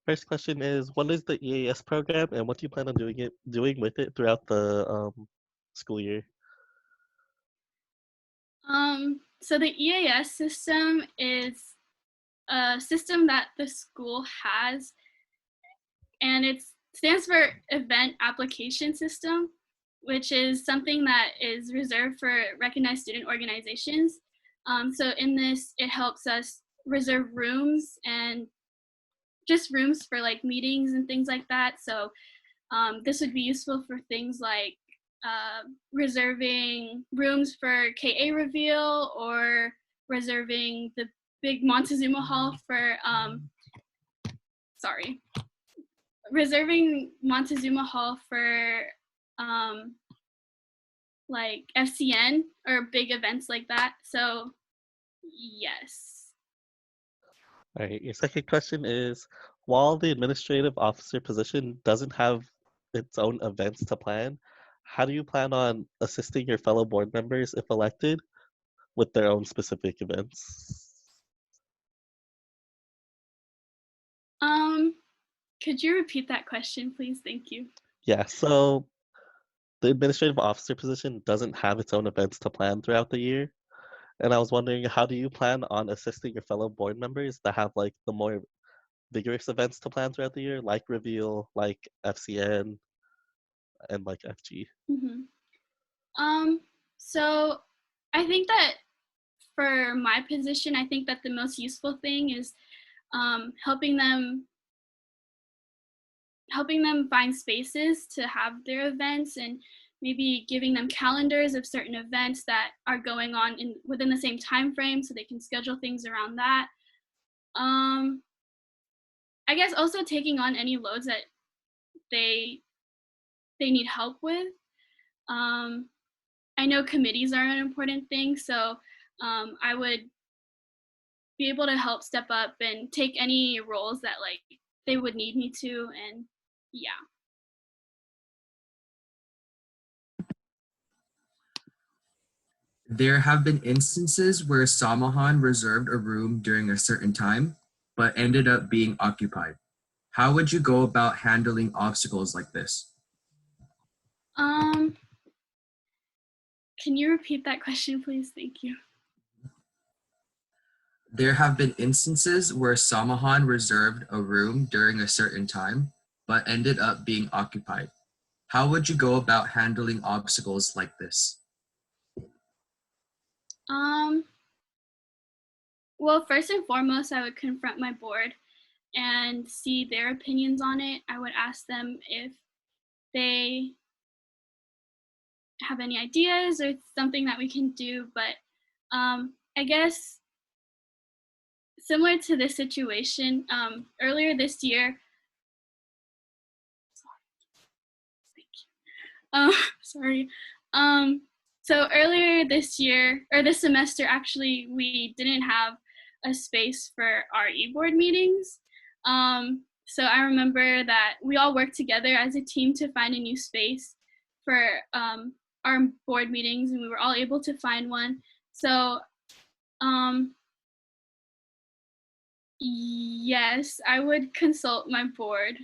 First question is, what is the EAS program and what do you plan on doing with it throughout the school year? So the EAS system is a system that the school has, and it stands for Event Application System, which is something that is reserved for recognized student organizations. So in this, it helps us reserve rooms and just rooms for like meetings and things like that. So this would be useful for things like reserving rooms for KA reveal, or reserving the big Montezuma Hall for, reserving Montezuma Hall for like FCN or big events like that. So yes. All right, your second question is, while the administrative officer position doesn't have its own events to plan, how do you plan on assisting your fellow board members, if elected, with their own specific events? Um, could you repeat that question, please? Thank you. Yeah, so the administrative officer position doesn't have its own events to plan throughout the year. And I was wondering, how do you plan on assisting your fellow board members that have like the more vigorous events to plan throughout the year, like Reveal, like FCN, and like FG? Mm-hmm. So I think that for my position, I think that the most useful thing is helping them find spaces to have their events, and maybe giving them calendars of certain events that are going on within the same time frame so they can schedule things around that. Um, I guess also taking on any loads that they need help with. Um, I know committees are an important thing, so I would be able to help step up and take any roles that like they would need me to, and yeah. There have been instances where Samahan reserved a room during a certain time, but ended up being occupied. How would you go about handling obstacles like this? Um, can you repeat that question, please? Thank you. There have been instances where Samahan reserved a room during a certain time, but ended up being occupied. How would you go about handling obstacles like this? Um, well, first and foremost, I would confront my board and see their opinions on it. I would ask them if they have any ideas or something that we can do. But I guess similar to this situation, earlier this year, sorry. So earlier this year, or this semester actually, we didn't have a space for our e-board meetings. So I remember that we all worked together as a team to find a new space for our board meetings, and we were all able to find one. So yes, I would consult my board